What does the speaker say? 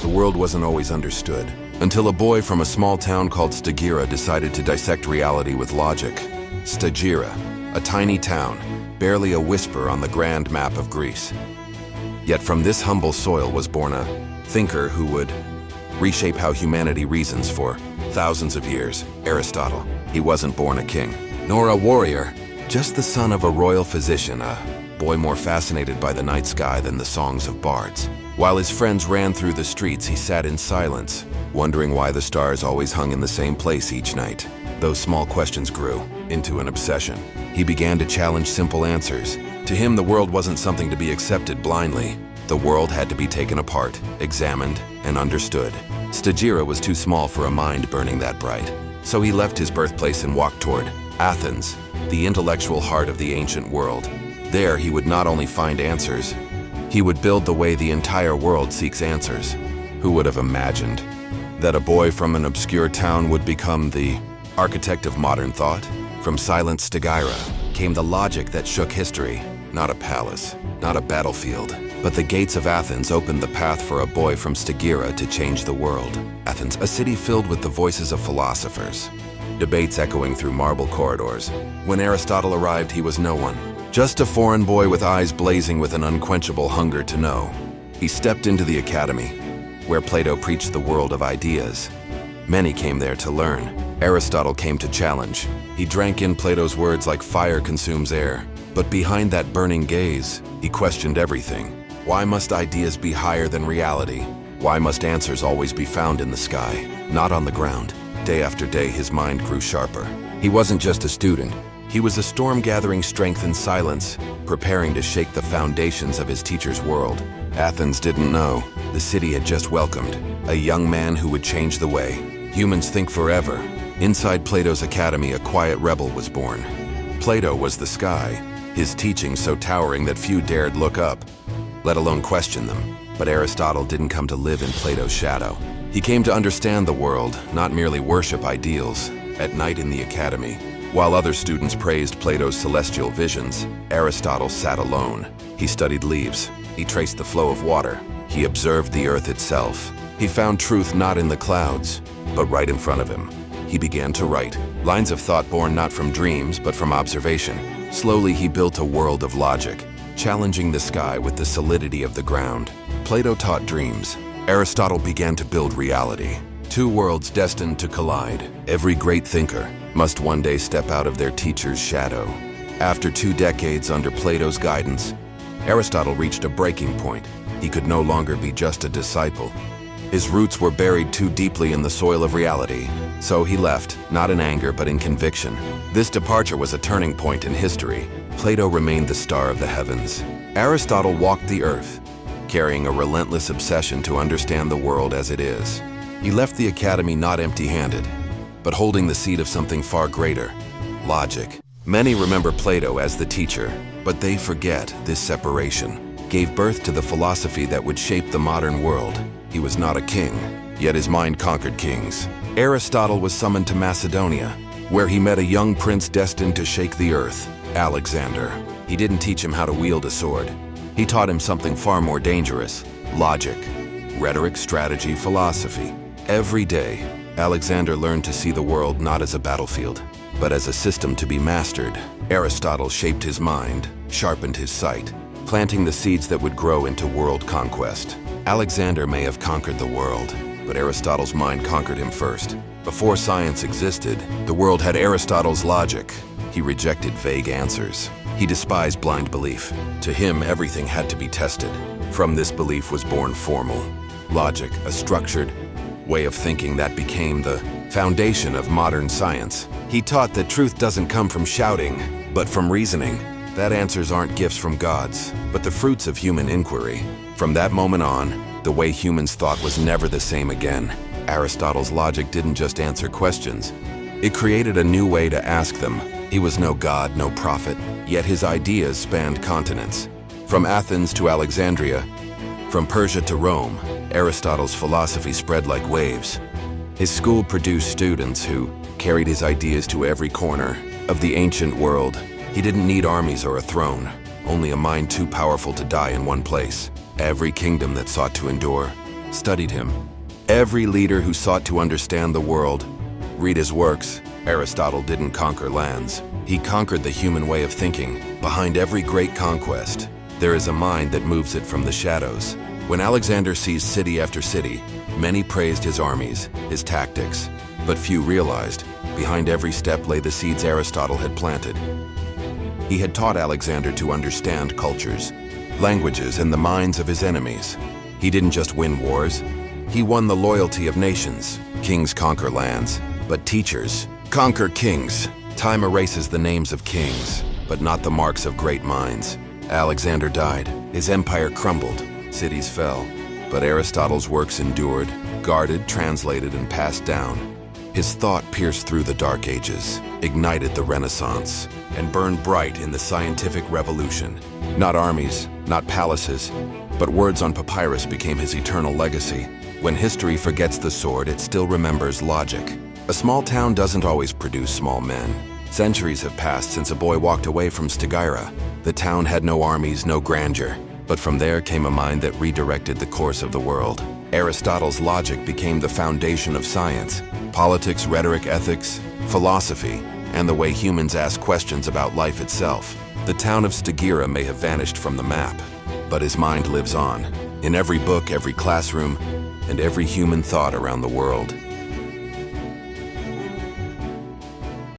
the world wasn't always understood, until a boy from a small town called Stagira decided to dissect reality with logic. Stagira, a tiny town, barely a whisper on the grand map of Greece. Yet from this humble soil was born a thinker who would reshape how humanity reasons for thousands of years. Aristotle. He wasn't born a king, nor a warrior, just the son of a royal physician, a boy more fascinated by the night sky than the songs of bards. While his friends ran through the streets, he sat in silence, wondering why the stars always hung in the same place each night. Those small questions grew into an obsession. He began to challenge simple answers. To him, the world wasn't something to be accepted blindly. The world had to be taken apart, examined, and understood. Stagira was too small for a mind burning that bright. So he left his birthplace and walked toward Athens, the intellectual heart of the ancient world. There, he would not only find answers, he would build the way the entire world seeks answers. Who would have imagined that a boy from an obscure town would become the architect of modern thought? From silent Stagira came the logic that shook history. Not a palace, not a battlefield, but the gates of Athens opened the path for a boy from Stagira to change the world. Athens, a city filled with the voices of philosophers, debates echoing through marble corridors. When Aristotle arrived, he was no one, just a foreign boy with eyes blazing with an unquenchable hunger to know. He stepped into the academy, where Plato preached the world of ideas. Many came there to learn. Aristotle came to challenge. He drank in Plato's words like fire consumes air. But behind that burning gaze, he questioned everything. Why must ideas be higher than reality? Why must answers always be found in the sky, not on the ground? Day after day, his mind grew sharper. He wasn't just a student. He was a storm gathering strength in silence, preparing to shake the foundations of his teacher's world. Athens didn't know. The city had just welcomed a young man who would change the way humans think forever. Inside Plato's academy, a quiet rebel was born. Plato was the sky, his teachings so towering that few dared look up, let alone question them. But Aristotle didn't come to live in Plato's shadow. He came to understand the world, not merely worship ideals. At night in the academy, while other students praised Plato's celestial visions, Aristotle sat alone. He studied leaves. He traced the flow of water. He observed the earth itself. He found truth not in the clouds, but right in front of him. He began to write, lines of thought born not from dreams, but from observation. Slowly, he built a world of logic, challenging the sky with the solidity of the ground. Plato taught dreams. Aristotle began to build reality. Two worlds destined to collide. Every great thinker must one day step out of their teacher's shadow. After 2 decades under Plato's guidance, Aristotle reached a breaking point. He could no longer be just a disciple. His roots were buried too deeply in the soil of reality. So he left, not in anger, but in conviction. This departure was a turning point in history. Plato remained the star of the heavens. Aristotle walked the earth, carrying a relentless obsession to understand the world as it is. He left the academy not empty-handed, but holding the seed of something far greater, logic. Many remember Plato as the teacher, but they forget this separation gave birth to the philosophy that would shape the modern world. He was not a king, yet his mind conquered kings. Aristotle was summoned to Macedonia, where he met a young prince destined to shake the earth, Alexander. He didn't teach him how to wield a sword. He taught him something far more dangerous: logic, rhetoric, strategy, philosophy. Every day, Alexander learned to see the world not as a battlefield, but as a system to be mastered. Aristotle shaped his mind, sharpened his sight, planting the seeds that would grow into world conquest. Alexander may have conquered the world, but Aristotle's mind conquered him first. Before science existed, the world had Aristotle's logic. He rejected vague answers. He despised blind belief. To him, everything had to be tested. From this belief was born formal logic, a structured way of thinking that became the foundation of modern science. He taught that truth doesn't come from shouting, but from reasoning. That answers aren't gifts from gods, but the fruits of human inquiry. From that moment on, the way humans thought was never the same again. Aristotle's logic didn't just answer questions. It created a new way to ask them. He was no god, no prophet, yet his ideas spanned continents. From Athens to Alexandria, from Persia to Rome, Aristotle's philosophy spread like waves. His school produced students who carried his ideas to every corner of the ancient world. He didn't need armies or a throne, only a mind too powerful to die in one place. Every kingdom that sought to endure studied him. Every leader who sought to understand the world. Read his works. Aristotle didn't conquer lands. He conquered the human way of thinking. Behind every great conquest, there is a mind that moves it from the shadows. When Alexander seized city after city, many praised his armies, his tactics, but few realized behind every step lay the seeds Aristotle had planted. He had taught Alexander to understand cultures, languages, and the minds of his enemies. He didn't just win wars, he won the loyalty of nations. Kings conquer lands, but teachers conquer kings. Time erases the names of kings, but not the marks of great minds. Alexander died, his empire crumbled, cities fell, but Aristotle's works endured, guarded, translated, and passed down. His thought pierced through the Dark Ages, ignited the Renaissance, and burned bright in the scientific revolution. Not armies, not palaces, but words on papyrus became his eternal legacy. When history forgets the sword, it still remembers logic. A small town doesn't always produce small men. Centuries have passed since a boy walked away from Stagira. The town had no armies, no grandeur, but from there came a mind that redirected the course of the world. Aristotle's logic became the foundation of science, politics, rhetoric, ethics, philosophy, and the way humans ask questions about life itself. The town of Stagira may have vanished from the map, but his mind lives on, in every book, every classroom, and every human thought around the world.